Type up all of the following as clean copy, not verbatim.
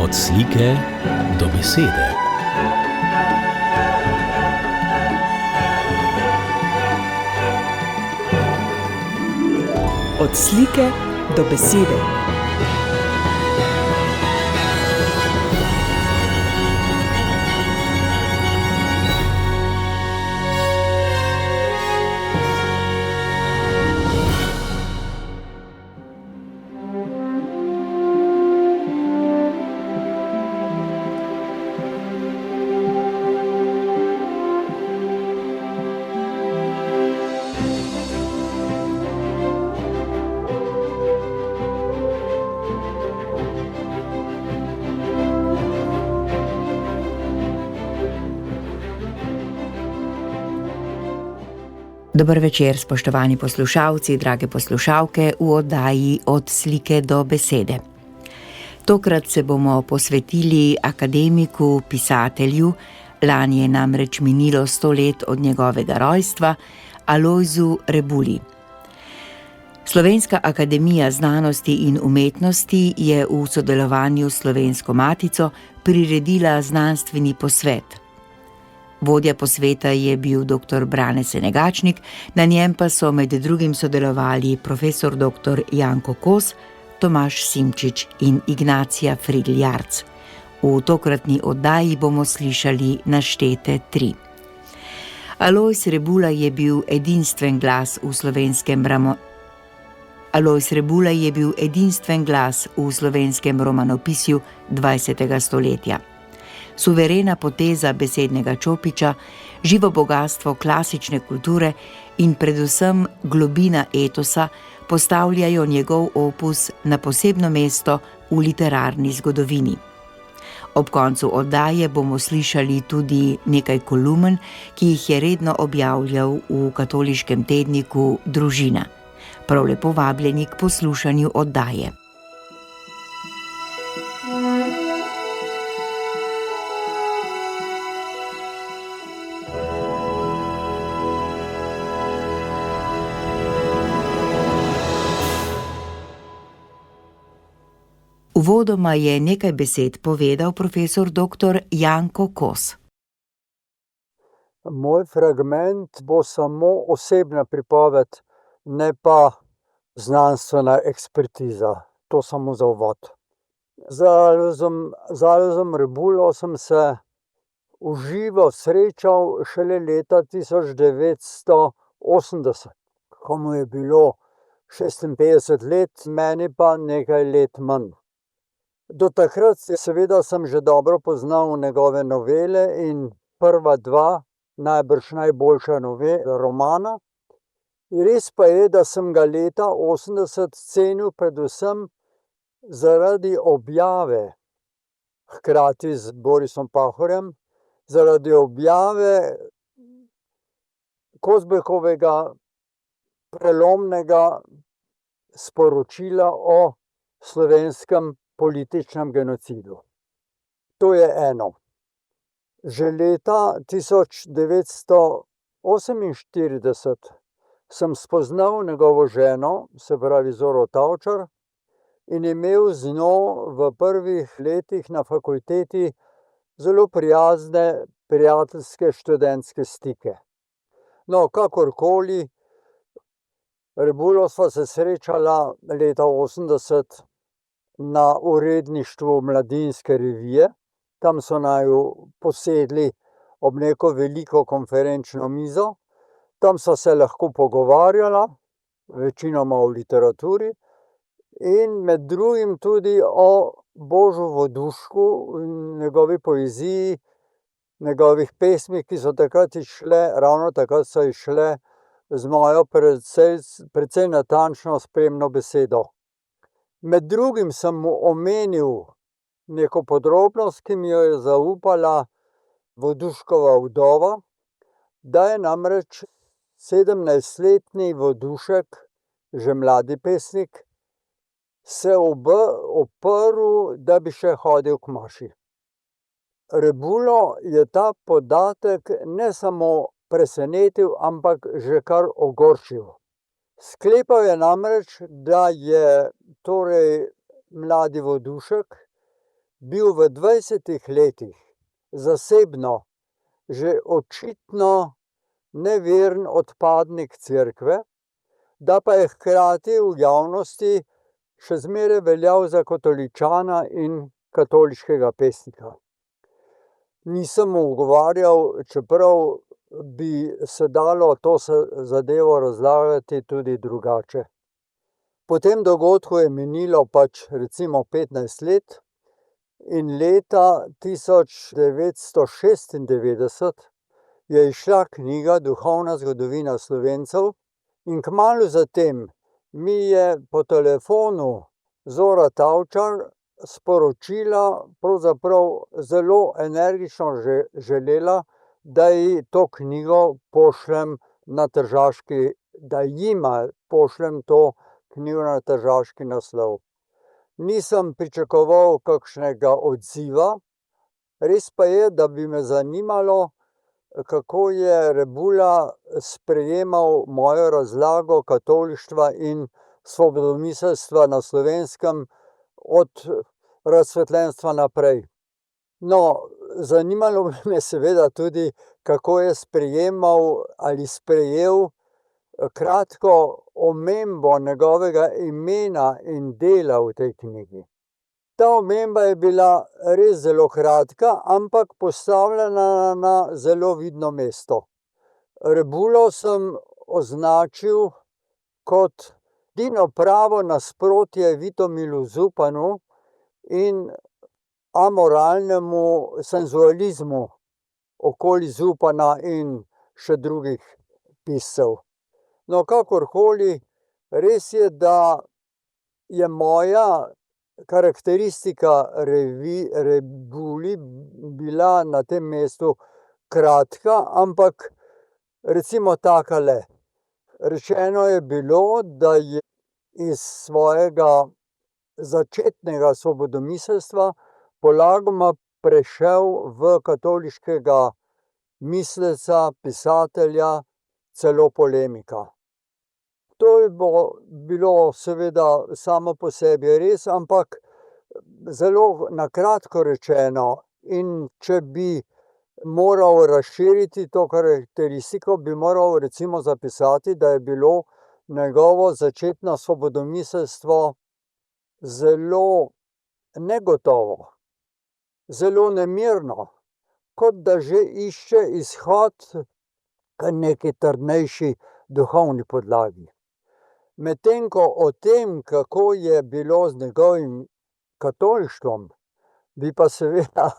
Od slike do besede. Od slike do besede. Dober večer, spoštovani poslušalci, drage poslušalke v oddaji Od slike do besede. Tokrat se bomo posvetili akademiku, pisatelju, lani je namreč minilo 100 let od njegovega rojstva, Alojzu Rebuli. Slovenska akademija znanosti in umetnosti je v sodelovanju s Slovensko matico priredila znanstveni posvet. Vodja posveta je bil dr. Brane Senegačnik, na njem pa so med drugim sodelovali profesor dr. Janko Kos, Tomaž Simčič in Ignacija Fridl Jarc. V tokratni oddaji bomo slišali naštete 3. Alojz Rebula je bil edinstven glas v slovenskem romanopisju 20. stoletja. Suverena poteza besednega čopiča, živo bogastvo klasične kulture in predvsem globina etosa postavljajo njegov opus na posebno mesto v literarni zgodovini. Ob koncu oddaje bomo slišali tudi nekaj kolumen, ki jih je redno objavljal v katoliškem tedniku Družina. Prav lepo vabljeni k poslušanju oddaje. Uvodoma je nekaj besed povedal profesor dr. Janko Kos. Moj fragment bo samo osebna pripoved, ne pa znanstvena ekspertiza. To samo za uvod. Z Alojzom Rebulo sem se v živo srečal šele leta 1980, ko mu je bilo 56 let, meni pa nekaj let manj. Do takrat seveda sem že dobro poznal njegove novele in prva 2, najbrž najboljša romana. Res pa je, da sem ga leta 80 cenil predvsem zaradi objave, hkrati z Borisom Pahorjem, zaradi objave Kozbekovega prelomnega sporočila o slovenskem političnem genocidu. To je eno. Že leta 1948 sem spoznal njegovo ženo, se pravi Zoro Tavčar, in imel z njo v prvih letih na fakulteti zelo prijazne, prijateljske študentske stike. No, kakorkoli, Rebulo sva se srečala leta 80 na uredništvu Mladinske revije. Tam so naju posedli ob neko veliko konferenčno mizo. Tam so se lahko pogovarjala, večinoma o literaturi, in med drugim tudi o Božu Vodušku, njegovi poeziji, njegovih pesmih, ki so takrat izšle, ravno takrat so izšle z mojo precej natančno spremno besedo. Med drugim sem mu omenil neko podrobnost, ki mi jo je zaupala Voduškova vdova, da je namreč 17-letni Vodušek, že mladi pesnik, se oprl, da bi še hodil k maši. Rebulo je ta podatek ne samo presenetil, ampak že kar ogorčil. Sklepal je namreč, da je torej mladi Vodušek bil v 20 letih zasebno že očitno neveren odpadnik cerkve, da pa je hkrati v javnosti še zmeraj veljal za katoličana in katoliškega pesnika. Nisem mu ugovarjal, čeprav bi se dalo to zadevo razlagati tudi drugače. Po tem dogodku je minilo pač recimo 15 let in leta 1996 je izšla knjiga Duhovna zgodovina Slovencev in kmalu zatem mi je po telefonu Zora Tavčar sporočila, pravzaprav zelo energično želela, da ji to knjigo pošljem na tržaški, da jima pošljem to knjigo na tržaški naslov. Nisem pričakoval kakšnega odziva, res pa je, da bi me zanimalo, kako je Rebula sprejemal mojo razlago katolištva in svobodomiselstva na Slovenskem od razsvetljenstva naprej. No, zanimalo bi me seveda tudi, kako je sprejemal ali sprejel kratko omembo njegovega imena in dela v tej knjigi. Ta omemba je bila res zelo kratka, ampak postavljena na zelo vidno mesto. Rebulo sem označil kot edino pravo nasprotje Vitomilu Zupanu in amoralnemu senzualizmu okoli Zupana in še drugih piscev. No, kakorkoli, res je, da je moja karakteristika Rebuli bila na tem mestu kratka, ampak recimo takale. Rečeno je bilo, da je iz svojega začetnega svobodomiselstva polagoma prešel v katoliškega misleca, pisatelja, celo polemika. To je bilo seveda samo po sebi res, ampak zelo na kratko rečeno, in če bi moral razširiti to karakteristiko, bi moral recimo zapisati, da je bilo njegovo začetno svobodomiselstvo zelo negotovo, zelo nemirno, kot da že išče izhod k neki trdnejši duhovni podlagi. Medtem ko o tem, kako je bilo z njegovim katolištvom, bi pa seveda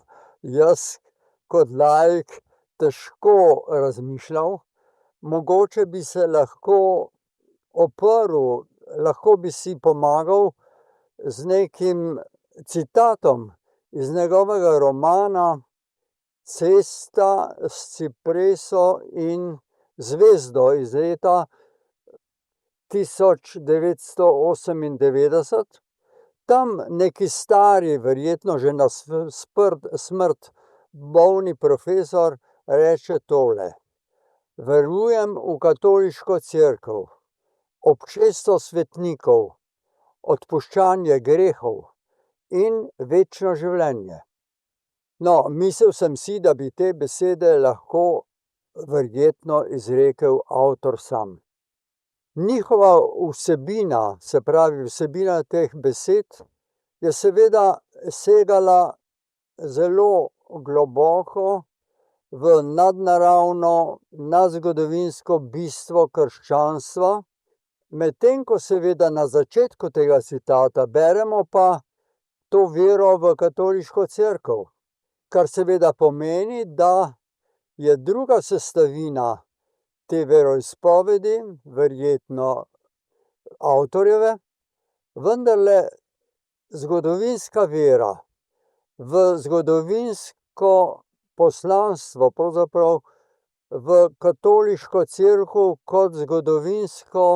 jaz kot laik težko razmišljal, mogoče bi se lahko oprl, lahko bi si pomagal z nekim citatom iz njegovega romana Cesta s cipreso in zvezdo iz leta 1998. Tam neki stari, verjetno že na smrt bolni profesor reče tole: verujem v katoliško cerkev, občestvo svetnikov, odpuščanje grehov in večno življenje. No, mislil sem si, da bi te besede lahko verjetno izrekel avtor sam. Njihova vsebina, se pravi vsebina teh besed, je seveda segala zelo globoko v nadnaravno, nadzgodovinsko bistvo krščanstva, medtem ko seveda na začetku tega citata beremo pa to vero v katoliško cerkev, kar seveda pomeni, da je druga sestavina te veroizpovedi, verjetno avtorjeve, vendarle zgodovinska vera v zgodovinsko poslanstvo, pravzaprav v katoliško cerkev kot zgodovinsko